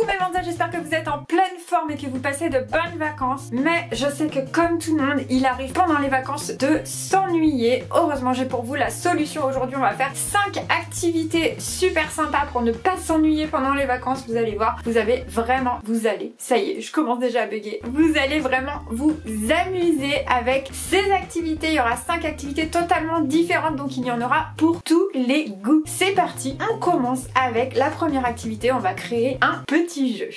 Coucou mes mandats, j'espère que vous êtes en pleine forme et que vous passez de bonnes vacances. Mais je sais que comme tout le monde, il arrive pendant les vacances de s'ennuyer. Heureusement, j'ai pour vous la solution. Aujourd'hui, on va faire 5 activités super sympas pour ne pas s'ennuyer pendant les vacances. Vous allez voir, ça y est, je commence déjà à bugger. Vous allez vraiment vous amuser avec ces activités. Il y aura 5 activités totalement différentes, donc il y en aura pour tous les goûts. C'est parti, on commence avec la première activité. On va créer un petit jeu.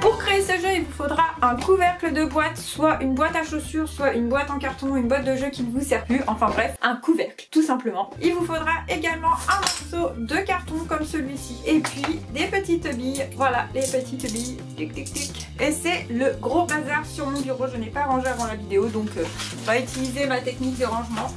Pour créer ce jeu, il vous faudra un couvercle de boîte, soit une boîte à chaussures, soit une boîte en carton ou une boîte de jeu qui ne vous sert plus. Enfin bref, un couvercle, tout simplement. Il vous faudra également un morceau de carton comme celui-ci. Et puis des petites billes. Voilà, les petites billes. Tic tic tic. Et c'est le gros bazar sur mon bureau. Je n'ai pas rangé avant la vidéo, donc on va utiliser ma technique de rangement.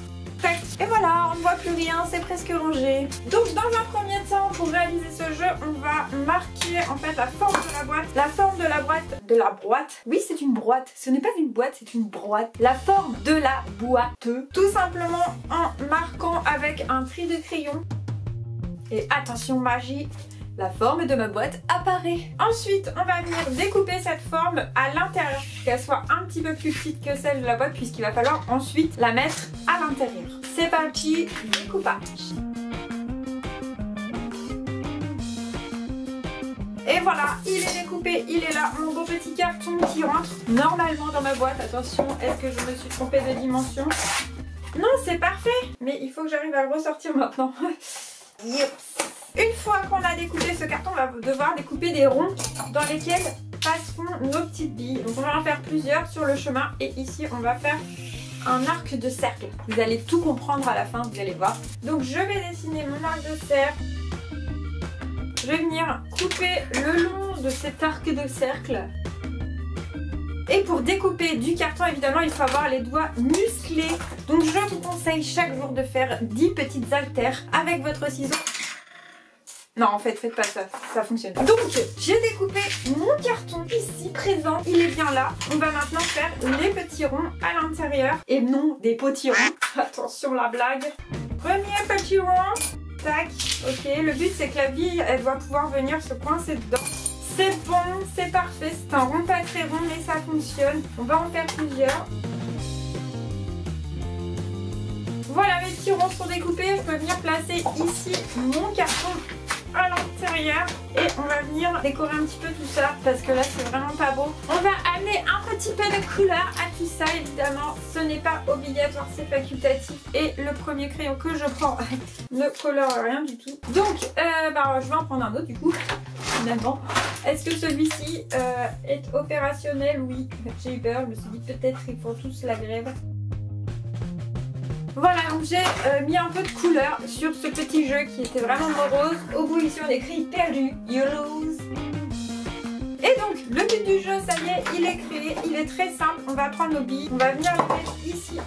Et voilà, on ne voit plus rien, c'est presque rangé. Donc dans un premier temps, pour réaliser ce jeu, on va marquer en fait la forme de la boîte. La forme de la boîte. Oui, c'est une boîte. Ce n'est pas une boîte, c'est une boîte. La forme de la boîte. Tout simplement en marquant avec un trait de crayon. Et attention magie, la forme de ma boîte apparaît. Ensuite, on va venir découper cette forme à l'intérieur pour qu'elle soit un petit peu plus petite que celle de la boîte puisqu'il va falloir ensuite la mettre à l'intérieur. C'est parti, découpage. Et voilà, il est découpé, il est là, mon beau petit carton qui rentre normalement dans ma boîte. Attention, est-ce que je me suis trompée de dimension? Non, c'est parfait, mais il faut que j'arrive à le ressortir maintenant. Une fois qu'on a découpé ce carton, on va devoir découper des ronds dans lesquels passeront nos petites billes. Donc on va en faire plusieurs sur le chemin et ici on va faire un arc de cercle. Vous allez tout comprendre à la fin, vous allez voir. Donc je vais dessiner mon arc de cercle. Je vais venir couper le long de cet arc de cercle. Et pour découper du carton, évidemment, il faut avoir les doigts musclés. Donc je vous conseille chaque jour de faire 10 petites haltères avec votre ciseau. Non, en fait, faites pas ça, ça fonctionne. Donc, j'ai découpé mon carton ici, présent, il est bien là. On va maintenant faire les petits ronds à l'intérieur. Et non, des petits ronds. Attention la blague. Premier petit rond. Tac, ok. Le but, c'est que la bille, elle doit pouvoir venir se coincer dedans. C'est bon, c'est parfait. C'est un rond pas très rond, mais ça fonctionne. On va en faire plusieurs. Voilà, mes petits ronds sont découpés. Je peux venir placer ici mon carton à l'intérieur et on va venir décorer un petit peu tout ça parce que là c'est vraiment pas beau. On va amener un petit peu de couleur à tout ça, évidemment ce n'est pas obligatoire, c'est facultatif et le premier crayon que je prends ne colore rien du tout. Donc je vais en prendre un autre du coup finalement. Est-ce que celui-ci est opérationnel? Oui, j'ai eu peur, je me suis dit peut-être ils font tous la grève. Voilà, donc j'ai mis un peu de couleur sur ce petit jeu qui était vraiment morose. Au bout ici on écrit perdu, you lose. Et donc le but du jeu, ça y est, il est créé, il est très simple. On va prendre nos billes, on va venir les mettre ici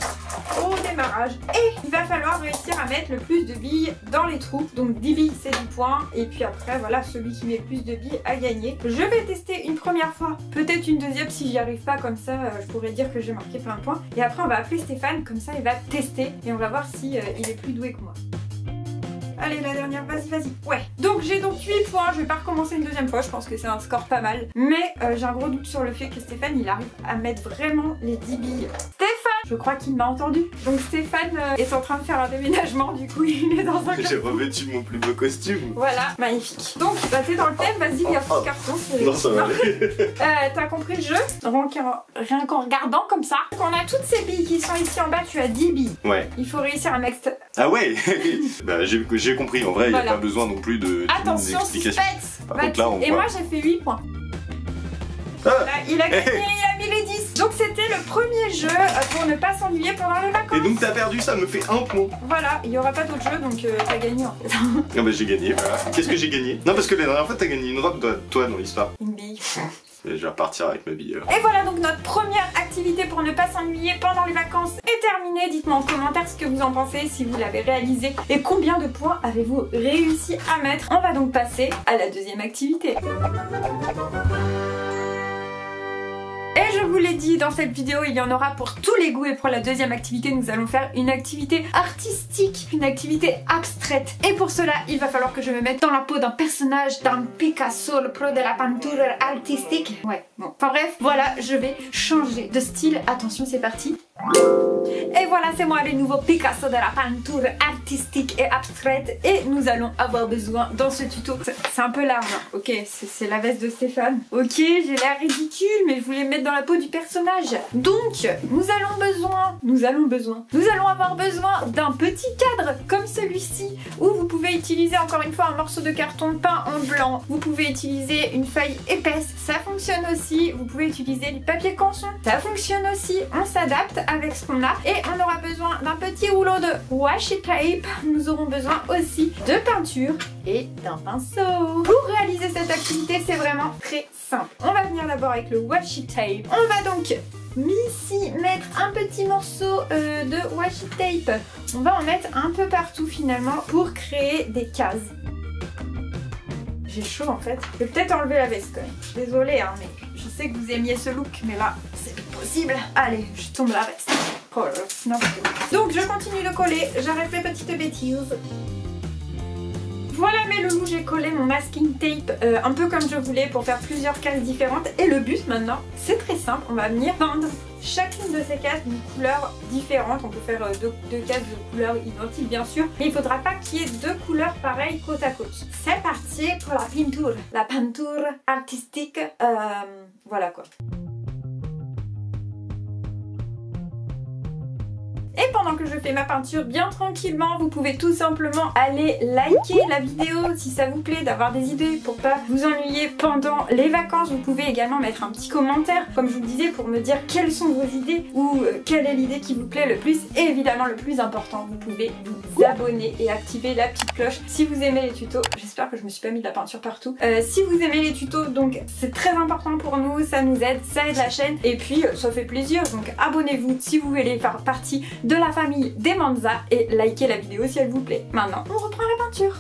au démarrage. Et il va falloir réussir à mettre le plus de billes dans les trous. Donc 10 billes c'est 10 points. Et puis après voilà, celui qui met le plus de billes a gagné. Je vais tester une première fois, peut-être une deuxième si j'y arrive pas, comme ça je pourrais dire que j'ai marqué plein de points. Et après on va appeler Stéphane, comme ça il va tester et on va voir si il est plus doué que moi. Allez, la dernière, vas-y. Ouais. Donc j'ai donc 8 points, je vais pas recommencer une deuxième fois, je pense que c'est un score pas mal. Mais j'ai un gros doute sur le fait que Stéphane, il arrive à mettre vraiment les 10 billes. Stéphane! Je crois qu'il m'a entendu. Donc Stéphane est en train de faire un déménagement, du coup il est dans un carton. J'ai revêtu mon plus beau costume. Voilà, magnifique. Donc t'es dans le thème, vas-y, il y a plus de carton. Non, ça va aller. T'as compris le jeu? Rien qu'en regardant comme ça. Donc on a toutes ces billes qui sont ici en bas, tu as 10 billes. Ouais. Il faut réussir à mettre... Ah ouais. Bah j'ai compris, en vrai il n'y a pas besoin non plus de d'explications. Par contre là on voit. Et moi j'ai fait 8 points. Ah. Là, il a gagné, il a mis les 10. Donc c'était le premier jeu pour ne pas s'ennuyer pendant les vacances. Et donc t'as perdu, ça me fait 1 point. Voilà, il n'y aura pas d'autres jeux, donc t'as gagné en fait. Ah bah j'ai gagné, voilà. Qu'est-ce que j'ai gagné? Non parce que la dernière fois t'as gagné une robe toi dans l'histoire. Une bille. Je vais repartir avec ma bille. Et voilà, donc notre première activité pour ne pas s'ennuyer pendant les vacances est terminée. Dites-moi en commentaire ce que vous en pensez, si vous l'avez réalisé et combien de points avez-vous réussi à mettre. On va donc passer à la deuxième activité. Et je vous l'ai dit dans cette vidéo, il y en aura pour tous les goûts et pour la deuxième activité, nous allons faire une activité artistique, une activité abstraite. Et pour cela, il va falloir que je me mette dans la peau d'un personnage, d'un Picasso, le pro de la peinture artistique. Ouais, bon. Enfin bref, voilà, je vais changer de style. Attention, c'est parti. Et voilà, c'est moi le nouveau Picasso de la peinture artistique et abstraite. Et nous allons avoir besoin dans ce tuto, c'est un peu large, hein. Ok, c'est la veste de Stéphane. Ok, j'ai l'air ridicule, mais je voulais me mettre dans la peau du personnage. Donc, nous allons avoir besoin d'un petit cadre comme celui-ci, où vous pouvez utiliser encore une fois un morceau de carton peint en blanc. Vous pouvez utiliser une feuille épaisse, ça fonctionne aussi. Vous pouvez utiliser du papier canson, ça fonctionne aussi. On s'adapte avec ce qu'on a et on aura besoin d'un petit rouleau de washi tape. Nous aurons besoin aussi de peinture et d'un pinceau. Pour réaliser cette activité, c'est vraiment très simple. On va venir d'abord avec le washi tape. On va donc ici mettre un petit morceau de washi tape. On va en mettre un peu partout finalement pour créer des cases. J'ai chaud en fait. Je vais peut-être enlever la veste quand même. Désolée hein, mais je sais que vous aimiez ce look, mais là c'est plus possible. Allez, je tombe la veste. Oh là là, donc je continue de coller, j'arrête mes petites bêtises. Voilà mes loulous, j'ai collé mon masking tape un peu comme je voulais pour faire plusieurs cases différentes. Et le but maintenant, c'est très simple, on va venir peindre chacune de ces cases d'une couleur différente. On peut faire deux cases de couleurs identiques bien sûr, mais il faudra pas qu'il y ait deux couleurs pareilles côte à côte. C'est parti pour la peinture artistique, voilà quoi. Et pendant que je fais ma peinture bien tranquillement, vous pouvez tout simplement aller liker la vidéo si ça vous plaît, d'avoir des idées pour pas vous ennuyer pendant les vacances. Vous pouvez également mettre un petit commentaire, comme je vous le disais, pour me dire quelles sont vos idées ou quelle est l'idée qui vous plaît le plus. Et évidemment, le plus important, vous pouvez vous abonner et activer la petite cloche si vous aimez les tutos. J'espère que je me suis pas mis de la peinture partout. Si vous aimez les tutos, donc c'est très important pour nous, ça nous aide, ça aide la chaîne et puis ça fait plaisir. Donc abonnez-vous si vous voulez faire partie de la famille des Manza et likez la vidéo si elle vous plaît. Maintenant, on reprend la peinture.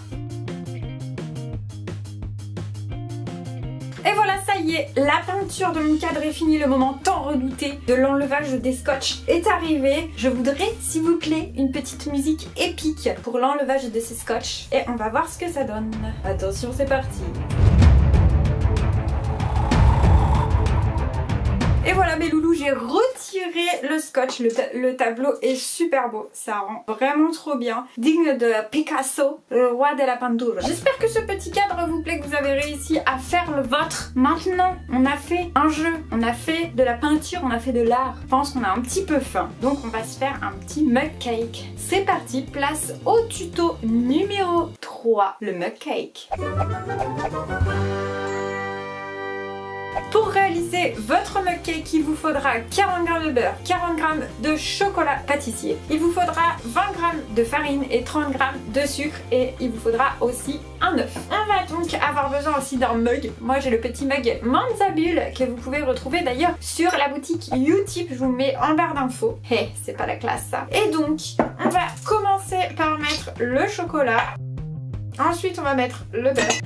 Et voilà, ça y est, la peinture de mon cadre est finie. Le moment tant redouté de l'enlevage des scotch est arrivé. Je voudrais, s'il vous plaît, une petite musique épique pour l'enlevage de ces scotch. Et on va voir ce que ça donne. Attention, c'est parti. Et voilà mes loulous, j'ai retiré le scotch, le tableau est super beau, ça rend vraiment trop bien, digne de Picasso, le roi de la peinture. J'espère que ce petit cadre vous plaît, que vous avez réussi à faire le vôtre. Maintenant, on a fait un jeu, on a fait de la peinture, on a fait de l'art. Je pense qu'on a un petit peu faim, donc on va se faire un petit mug cake. C'est parti, place au tuto numéro 3, le mug cake. Pour réaliser votre mug cake, il vous faudra 40 g de beurre, 40 g de chocolat pâtissier, il vous faudra 20 g de farine et 30 g de sucre et il vous faudra aussi un œuf. On va donc avoir besoin aussi d'un mug. Moi j'ai le petit mug Manzabule que vous pouvez retrouver d'ailleurs sur la boutique Utip, je vous mets en barre d'infos. Hey, c'est pas la classe ça. Et donc on va commencer par mettre le chocolat, ensuite on va mettre le beurre.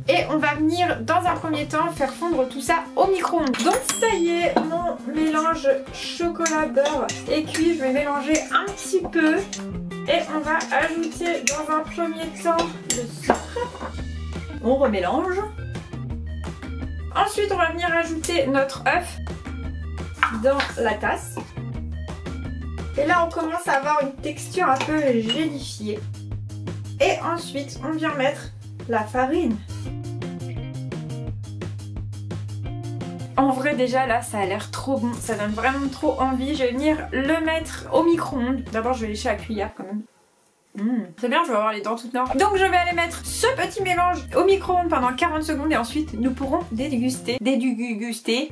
Et on va venir dans un premier temps faire fondre tout ça au micro-ondes. Donc ça y est, mon mélange chocolat-beurre est cuit. Je vais mélanger un petit peu. Et on va ajouter dans un premier temps le sucre. On remélange. Ensuite, on va venir ajouter notre œuf dans la tasse. Et là, on commence à avoir une texture un peu gélifiée. Et ensuite, on vient mettre la farine. En vrai déjà là ça a l'air trop bon, ça donne vraiment trop envie. Je vais venir le mettre au micro-ondes. D'abord je vais lécher la cuillère quand même. C'est bien, je vais avoir les dents toutes noires. Donc je vais aller mettre ce petit mélange au micro-ondes pendant 40 secondes et ensuite nous pourrons déguster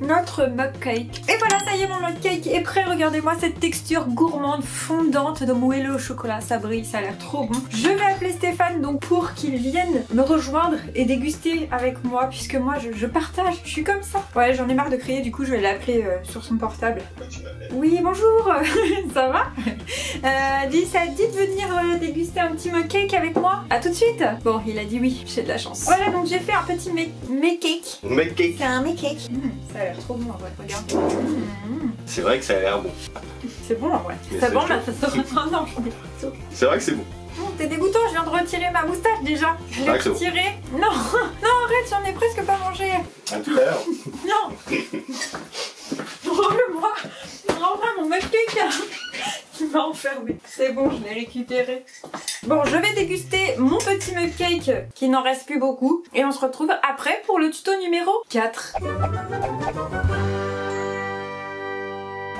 notre mug cake. Et voilà, ça y est, mon mug cake est prêt. Regardez-moi cette texture gourmande, fondante de moelleux au chocolat. Ça brille, ça a l'air trop bon. Je vais appeler Stéphane donc pour qu'il vienne me rejoindre et déguster avec moi puisque moi je partage, je suis comme ça. Ouais, j'en ai marre de crier, du coup je vais l'appeler sur son portable. Oui, bonjour. Ça va? Ça dit de venir déguster déguster un petit mug cake avec moi? À tout de suite. Bon, il a dit oui, j'ai de la chance. Voilà, donc j'ai fait un petit mug cake. Mug cake. C'est un mug cake. Ça a l'air trop bon en vrai, regarde. C'est vrai que ça a l'air bon. C'est bon en vrai. C'est bon, là, ça sort. Oh non, j'en ai pas. C'est vrai que c'est bon. T'es dégoûtant, je viens de retirer ma moustache déjà. Je l'ai retirée. Non, non, arrête, j'en ai presque pas mangé. À tout à l'heure. Non. Rends-le-moi. Rends-moi mon mug cake. Tu m'as enfermé. C'est bon, je l'ai récupéré. Bon, je vais déguster mon petit mug cake qui n'en reste plus beaucoup. Et on se retrouve après pour le tuto numéro 4.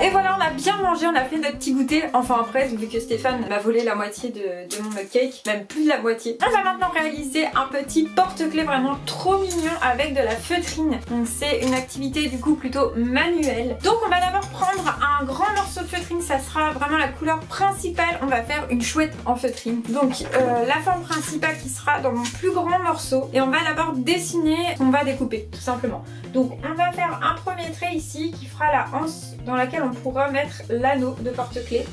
Et voilà, on a bien mangé, on a fait notre petit goûter. Enfin après, vu que Stéphane m'a volé la moitié de mon mug cake, même plus de la moitié. On va maintenant réaliser un petit porte-clés vraiment trop mignon avec de la feutrine. Donc c'est une activité du coup plutôt manuelle. Donc on va d'abord prendre un grand morceau de feutrine, ça sera vraiment la couleur principale. On va faire une chouette en feutrine. Donc la forme principale qui sera dans mon plus grand morceau. Et on va d'abord dessiner, on va découper tout simplement. Donc on va faire un premier trait ici qui fera la anse dans laquelle on pourra mettre l'anneau de porte-clés.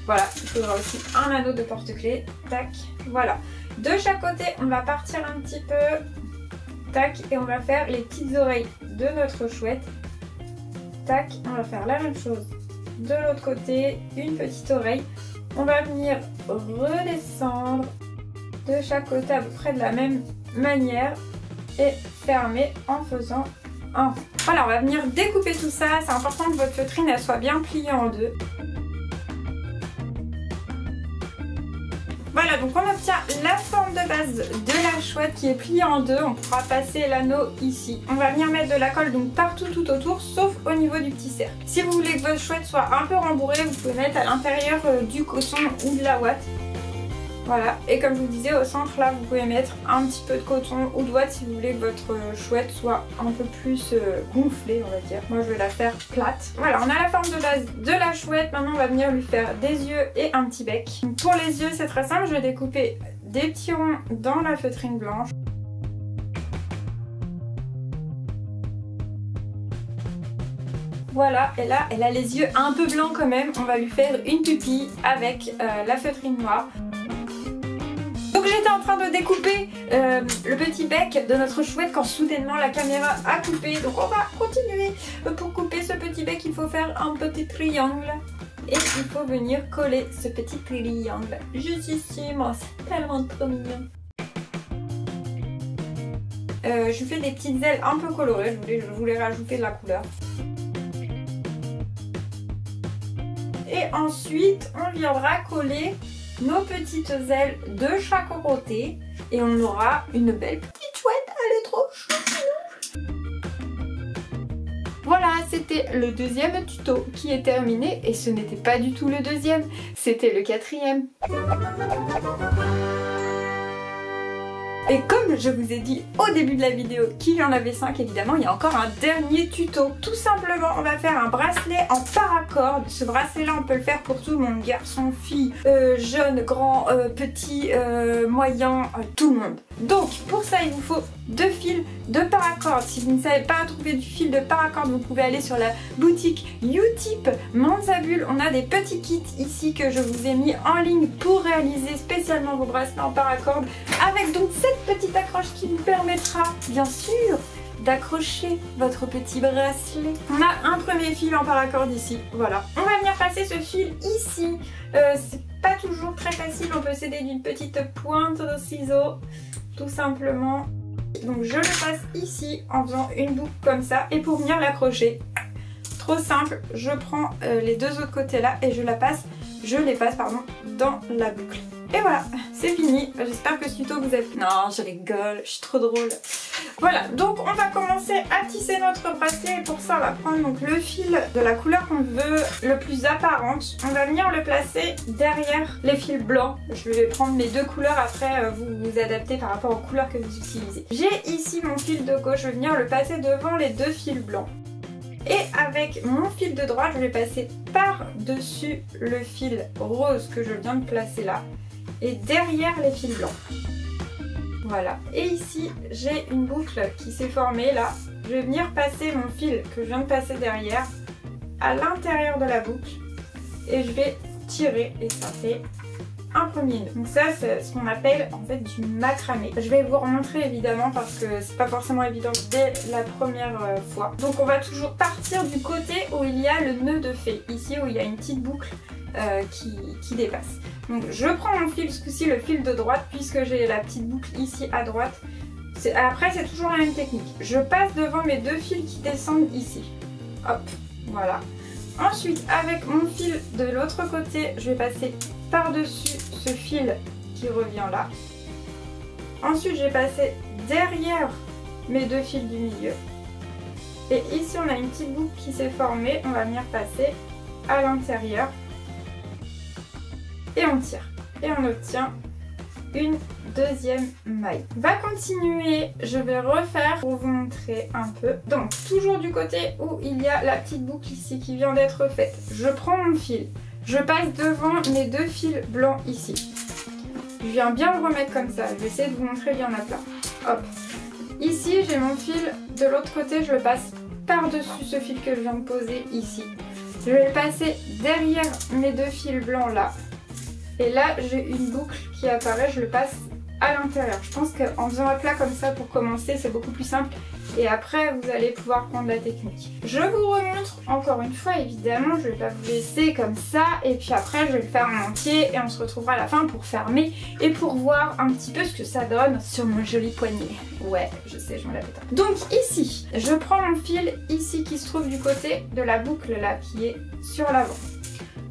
Voilà, il faudra aussi un anneau de porte-clés. Tac, voilà. De chaque côté, on va partir un petit peu. Tac, et on va faire les petites oreilles de notre chouette. Tac, on va faire la même chose de l'autre côté, une petite oreille. On va venir redescendre de chaque côté à peu près de la même manière et fermer en faisant un rond. Voilà, on va venir découper tout ça. C'est important que votre feutrine elle soit bien pliée en deux. Voilà, donc on obtient la forme de base de la chouette qui est pliée en deux. On pourra passer l'anneau ici. On va venir mettre de la colle donc partout tout autour, sauf au niveau du petit cercle. Si vous voulez que votre chouette soit un peu rembourrée, vous pouvez mettre à l'intérieur du coton ou de la ouate. Voilà, et comme je vous disais, au centre là, vous pouvez mettre un petit peu de coton ou de ouate si vous voulez que votre chouette soit un peu plus gonflée, on va dire. Moi, je vais la faire plate. Voilà, on a la forme de base de la chouette. Maintenant, on va venir lui faire des yeux et un petit bec. Donc, pour les yeux, c'est très simple. Je vais découper des petits ronds dans la feutrine blanche. Voilà, et là, elle a les yeux un peu blancs quand même. On va lui faire une pupille avec la feutrine noire. Donc j'étais en train de découper le petit bec de notre chouette quand soudainement la caméra a coupé. Donc on va continuer. Pour couper ce petit bec, il faut faire un petit triangle. Et il faut venir coller ce petit triangle juste ici. Moi, c'est tellement trop mignon. Je fais des petites ailes un peu colorées. Je voulais rajouter de la couleur. Et ensuite, on viendra coller nos petites ailes de chaque côté et on aura une belle petite chouette. Elle est trop chouette. Voilà, c'était le deuxième tuto qui est terminé et ce n'était pas du tout le deuxième, c'était le quatrième. Et comme je vous ai dit au début de la vidéo qu'il y en avait 5, évidemment, il y a encore un dernier tuto. Tout simplement, on va faire un bracelet en paracorde. Ce bracelet-là, on peut le faire pour tout le monde. Garçon, fille, jeune, grand, petit, moyen, tout le monde. Donc, pour ça, il vous faut 2 fils de paracorde. Si vous ne savez pas trouver du fil de paracorde, vous pouvez aller sur la boutique Utip Manzabul. On a des petits kits ici que je vous ai mis en ligne pour réaliser spécialement vos bracelets en paracorde. Avec donc cette petite accroche qui vous permettra, bien sûr, d'accrocher votre petit bracelet. On a un premier fil en paracorde ici, voilà. On va venir passer ce fil ici. C'est pas toujours très facile, on peut s'aider d'une petite pointe de ciseaux, tout simplement. Donc je le passe ici en faisant une boucle comme ça. Et pour venir l'accrocher, trop simple, je prends les deux autres côtés là et je les passe dans la boucle. Et voilà, c'est fini. J'espère que ce tuto vous a plu. Non, je rigole, je suis trop drôle. Voilà, donc on va commencer à tisser notre bracelet. Et pour ça, on va prendre donc le fil de la couleur qu'on veut le plus apparente. On va venir le placer derrière les fils blancs. Je vais prendre mes deux couleurs, après vous vous adaptez par rapport aux couleurs que vous utilisez. J'ai ici mon fil de gauche, je vais venir le passer devant les deux fils blancs. Et avec mon fil de droite, je vais passer par-dessus le fil rose que je viens de placer là. Et derrière les fils blancs. Voilà. Et ici, j'ai une boucle qui s'est formée là. Je vais venir passer mon fil que je viens de passer derrière à l'intérieur de la boucle. Et je vais tirer et ça fait un premier nœud. Donc ça c'est ce qu'on appelle en fait du macramé. Je vais vous remontrer évidemment parce que c'est pas forcément évident dès la première fois. Donc on va toujours partir du côté où il y a le nœud de fée, ici où il y a une petite boucle qui dépasse. Donc je prends mon fil, ce coup-ci le fil de droite puisque j'ai la petite boucle ici à droite. Après c'est toujours la même technique. Je passe devant mes deux fils qui descendent ici. Hop, voilà. Ensuite avec mon fil de l'autre côté, je vais passer par-dessus ce fil qui revient là. Ensuite je vais passer derrière mes deux fils du milieu. Et ici on a une petite boucle qui s'est formée, on va venir passer à l'intérieur. Et on tire. Et on obtient une deuxième maille. On va continuer, je vais refaire pour vous montrer un peu. Donc toujours du côté où il y a la petite boucle ici qui vient d'être faite. Je prends mon fil, je passe devant mes deux fils blancs ici. Je viens bien le remettre comme ça, je vais essayer de vous montrer bien à plat. Hop. Ici j'ai mon fil, de l'autre côté je le passe par-dessus ce fil que je viens de poser ici. Je vais le passer derrière mes deux fils blancs là. Et là j'ai une boucle qui apparaît, je le passe à l'intérieur. Je pense qu'en faisant à plat comme ça pour commencer c'est beaucoup plus simple et après vous allez pouvoir prendre la technique. Je vous remontre encore une fois évidemment, je vais pas vous laisser comme ça et puis après je vais le faire en entier et on se retrouvera à la fin pour fermer et pour voir un petit peu ce que ça donne sur mon joli poignet. Ouais, je sais, je me la pète. Donc ici, je prends mon fil ici qui se trouve du côté de la boucle là qui est sur l'avant.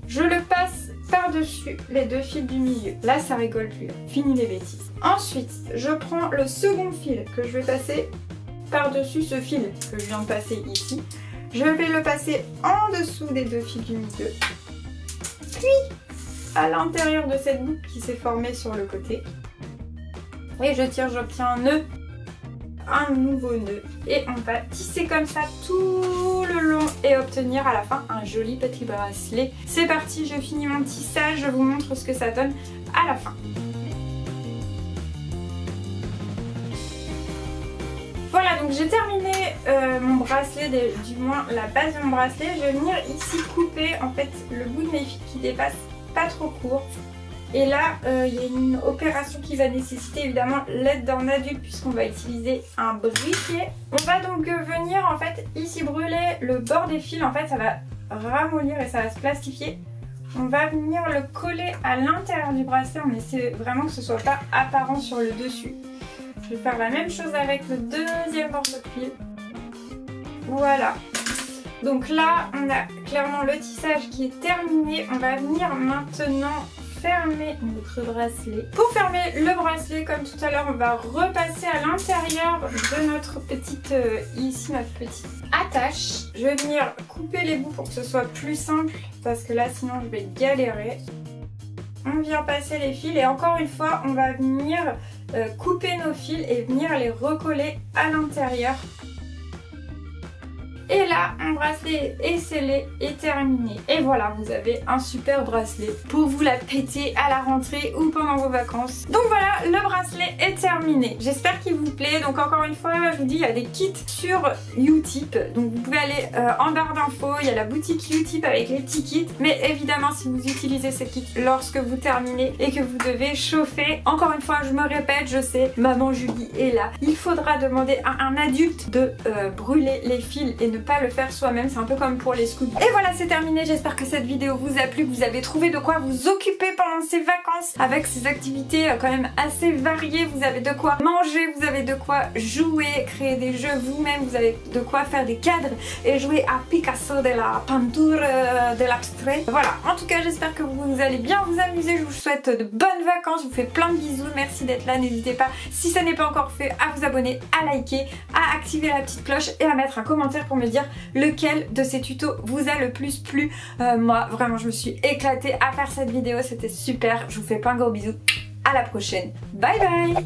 Je le passe par-dessus les deux fils du milieu. Là, ça rigole plus. Fini les bêtises. Ensuite, je prends le second fil que je vais passer par-dessus ce fil que je viens de passer ici. Je vais le passer en dessous des deux fils du milieu. Puis, à l'intérieur de cette boucle qui s'est formée sur le côté. Et je tire, j'obtiens un nœud. Un nouveau nœud et on va tisser comme ça tout le long et obtenir à la fin un joli petit bracelet. C'est parti, je finis mon tissage, je vous montre ce que ça donne à la fin. Voilà, donc j'ai terminé mon bracelet, du moins la base de mon bracelet. Je vais venir ici couper en fait le bout de mes fils qui dépasse pas trop court. Et là, il y a une opération qui va nécessiter évidemment l'aide d'un adulte puisqu'on va utiliser un briquet. On va donc venir en fait ici brûler le bord des fils. En fait, ça va ramollir et ça va se plastifier. On va venir le coller à l'intérieur du bracelet. On essaie vraiment que ce soit pas apparent sur le dessus. Je vais faire la même chose avec le deuxième morceau de fil. Voilà. Donc là, on a clairement le tissage qui est terminé. On va venir maintenant fermer notre bracelet. Pour fermer le bracelet, comme tout à l'heure, on va repasser à l'intérieur de notre petite, ici notre petite attache. Je vais venir couper les bouts pour que ce soit plus simple parce que là sinon je vais galérer. On vient passer les fils et encore une fois on va venir couper nos fils et venir les recoller à l'intérieur. Et là, mon bracelet est scellé et terminé. Et voilà, vous avez un super bracelet pour vous la péter à la rentrée ou pendant vos vacances. Donc voilà, le bracelet est terminé. J'espère qu'il vous plaît. Donc encore une fois, je vous dis, il y a des kits sur Utip. Donc vous pouvez aller en barre d'infos, il y a la boutique Utip avec les petits kits. Mais évidemment, si vous utilisez ces kits lorsque vous terminez et que vous devez chauffer, encore une fois, je me répète, je sais, maman Julie est là. Il faudra demander à un adulte de brûler les fils et ne pas le faire soi-même, c'est un peu comme pour les scouts. Et voilà, c'est terminé, j'espère que cette vidéo vous a plu, que vous avez trouvé de quoi vous occuper pendant ces vacances avec ces activités quand même assez variées. Vous avez de quoi manger, vous avez de quoi jouer, créer des jeux vous-même, vous avez de quoi faire des cadres et jouer à Picasso de la peinture, de l'abstrait. Voilà, en tout cas j'espère que vous allez bien vous amuser, je vous souhaite de bonnes vacances, je vous fais plein de bisous, merci d'être là, n'hésitez pas, si ça n'est pas encore fait, à vous abonner, à liker, à activer la petite cloche et à mettre un commentaire pour me dire lequel de ces tutos vous a le plus plu. Moi vraiment je me suis éclatée à faire cette vidéo, c'était super, je vous fais plein de gros bisous, à la prochaine, bye bye.